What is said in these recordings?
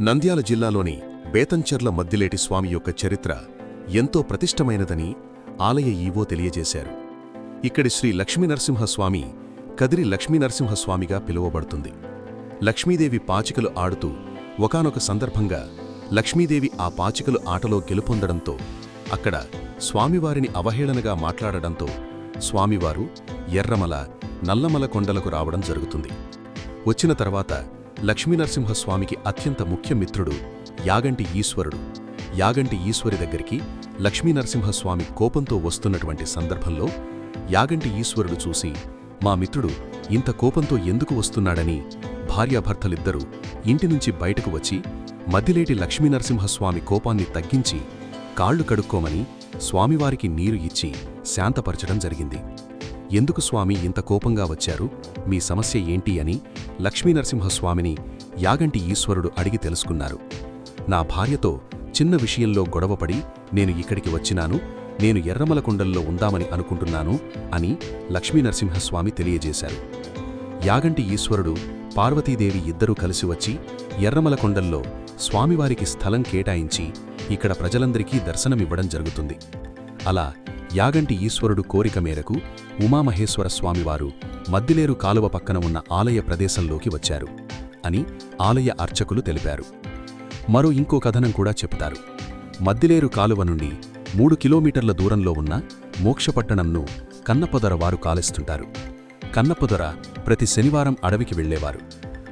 నంద్యాల జిల్లాలోని బేతంచెర్ల మద్దిలేటి స్వామి యొక్క చరిత్ర ఎంతో ప్రతిష్టమైనదని ఆలయ ఈవో తెలియజేశారు. ఇక్కడి శ్రీ లక్ష్మీనరసింహస్వామి కదిరి లక్ష్మీనరసింహస్వామిగా పిలువబడుతుంది. లక్ష్మీదేవి పాచికలు ఆడుతూ ఒకానొక సందర్భంగా లక్ష్మీదేవి ఆ పాచికలు ఆటలో గెలుపొందడంతో అక్కడ స్వామివారిని అవహేళనగా మాట్లాడడంతో స్వామివారు ఎర్రమల, నల్లమల కొండలకు రావడం జరుగుతుంది. వచ్చిన తర్వాత లక్ష్మీనరసింహస్వామికి అత్యంత ముఖ్య మిత్రుడు యాగంటి ఈశ్వరుడు. యాగంటి ఈశ్వరి దగ్గరికి లక్ష్మీనరసింహస్వామి కోపంతో వస్తున్నటువంటి సందర్భంలో యాగంటి ఈశ్వరుడు చూసి, మా మిత్రుడు ఇంత కోపంతో ఎందుకు వస్తున్నాడని భార్యాభర్తలిద్దరూ ఇంటినుంచి బయటకు వచ్చి మద్దిలేటి లక్ష్మీనరసింహస్వామి కోపాన్ని తగ్గించి కాళ్లు కడుక్కోమని స్వామివారికి నీరు ఇచ్చి శాంతపరచడం జరిగింది. ఎందుకు స్వామి ఇంత కోపంగా వచ్చారు, మీ సమస్య ఏంటి అని లక్ష్మీనరసింహస్వామిని యాగంటి ఈశ్వరుడు అడిగి తెలుసుకున్నారు. నా భార్యతో చిన్న విషయంలో గొడవపడి నేను ఇక్కడికి వచ్చినాను, నేను ఎర్రమలకొండల్లో ఉందామని అనుకుంటున్నాను అని లక్ష్మీనరసింహస్వామి తెలియజేశారు. యాగంటి ఈశ్వరుడు, పార్వతీదేవి ఇద్దరూ కలిసి వచ్చి ఎర్రమలకొండల్లో స్వామివారికి స్థలం కేటాయించి ఇక్కడ ప్రజలందరికీ దర్శనమివ్వడం జరుగుతుంది. అలా యాగంటి ఈశ్వరుడు కోరిక మేరకు ఉమామహేశ్వర స్వామివారు మద్దిలేరు కాలువ పక్కన ఉన్న ఆలయ ప్రదేశంలోకి వచ్చారు అని ఆలయ అర్చకులు తెలిపారు. మరో ఇంకో కథనం కూడా చెప్తారు. మద్దిలేరు కాలువ నుండి 3 కిలోమీటర్ల దూరంలో ఉన్న మోక్షపట్టణంను కన్నప్పదొర వారు కాలేస్తుంటారు. కన్నప్పదొర ప్రతి శనివారం అడవికి వెళ్లేవారు.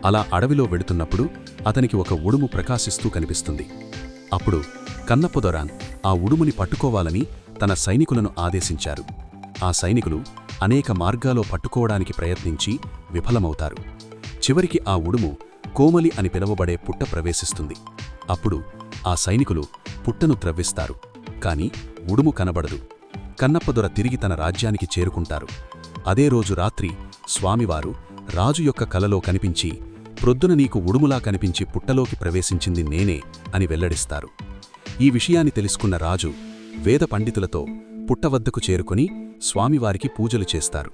అలా అడవిలో వెడుతున్నప్పుడు అతనికి ఒక ఉడుము ప్రకాశిస్తూ కనిపిస్తుంది. అప్పుడు కన్నప్పదొర ఆ ఉడుముని పట్టుకోవాలని తన సైనికులను ఆదేశించారు. ఆ సైనికులు అనేక మార్గాల్లో పట్టుకోవడానికి ప్రయత్నించి విఫలమవుతారు. చివరికి ఆ ఉడుము కోమలి అని పిలువబడే పుట్ట ప్రవేశిస్తుంది. అప్పుడు ఆ సైనికులు పుట్టను త్రవ్విస్తారు. కాని ఉడుము కనబడదు. కన్నప్పదొర తిరిగి తన రాజ్యానికి చేరుకుంటారు. అదే రోజు రాత్రి స్వామివారు రాజు యొక్క కలలో కనిపించి, ప్రొద్దున నీకు ఉడుములా కనిపించి పుట్టలోకి ప్రవేశించింది నేనే అని వెల్లడిస్తారు. ఈ విషయాన్ని తెలుసుకున్న రాజు వేద పండితులతో పుట్టవద్దకు చేరుకొని స్వామివారికి పూజలు చేస్తారు.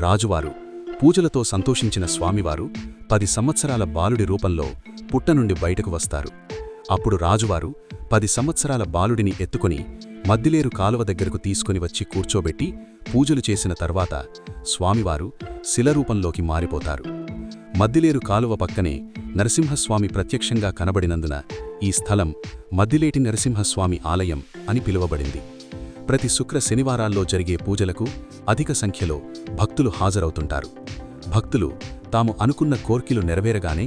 రాజువారు పూజలతో సంతోషించిన స్వామివారు 10 సంవత్సరాల బాలుడి రూపంలో పుట్ట నుండి బయటకు వస్తారు. అప్పుడు రాజువారు 10 సంవత్సరాల బాలుడిని ఎత్తుకొని మద్దిలేరు కాలువ దగ్గరకు తీసుకుని వచ్చి కూర్చోబెట్టి పూజలు చేసిన తర్వాత స్వామివారు శిలరూపంలోకి మారిపోతారు. మద్దిలేరు కాలువ పక్కనే నరసింహస్వామి ప్రత్యక్షంగా కనబడినందున ఈ స్థలం మద్దిలేటి నరసింహస్వామి ఆలయం అని పిలువబడింది. ప్రతి శుక్ర శనివారాల్లో జరిగే పూజలకు అధిక సంఖ్యలో భక్తులు హాజరవుతుంటారు. భక్తులు తాము అనుకున్న కోర్కెలు నెరవేరగానే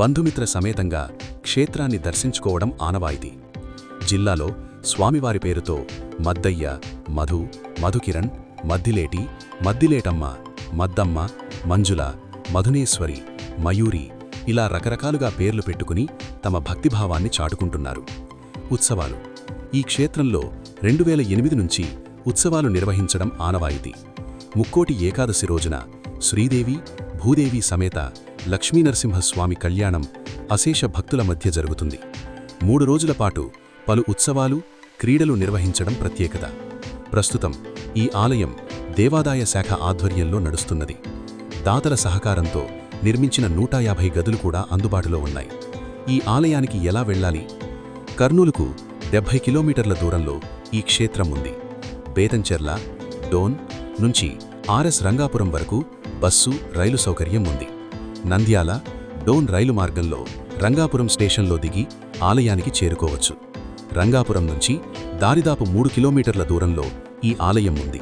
బంధుమిత్ర సమేతంగా క్షేత్రాన్ని దర్శించుకోవడం ఆనవాయితీ. జిల్లాలో స్వామివారి పేరుతో మద్దయ్య, మధు, మధుకిరణ్, మద్దిలేటి, మద్దిలేటమ్మ, మద్దమ్మ, మంజుల, మధునేశ్వరి, మయూరి ఇలా రకరకాలుగా పేర్లు పెట్టుకుని తమ భక్తిభావాన్ని చాటుకుంటున్నారు. ఉత్సవాలు. ఈ క్షేత్రంలో 2008 నుంచి ఉత్సవాలు నిర్వహించడం ఆనవాయితీ. ముక్కోటి ఏకాదశి రోజున శ్రీదేవి, భూదేవి సమేత లక్ష్మీనరసింహస్వామి కళ్యాణం అశేష భక్తుల మధ్య జరుగుతుంది. 3 రోజుల పాటు పలు ఉత్సవాలు, క్రీడలు నిర్వహించడం ప్రత్యేకత. ప్రస్తుతం ఈ ఆలయం దేవాదాయ శాఖ ఆధ్వర్యంలో నడుస్తున్నది. దాతల సహకారంతో నిర్మించిన 150 గదులు కూడా అందుబాటులో ఉన్నాయి. ఈ ఆలయానికి ఎలా వెళ్ళాలి? కర్నూలుకు 70 కిలోమీటర్ల దూరంలో ఈ క్షేత్రం ఉంది. బేతంచెర్ల, డోన్ నుంచి ఆర్ఎస్ రంగాపురం వరకు బస్సు, రైలు సౌకర్యం ఉంది. నంద్యాల, డోన్ రైలు మార్గంలో రంగాపురం స్టేషన్లో దిగి ఆలయానికి చేరుకోవచ్చు. రంగాపురం నుంచి దారిదాపు 3 కిలోమీటర్ల దూరంలో ఈ ఆలయం ఉంది.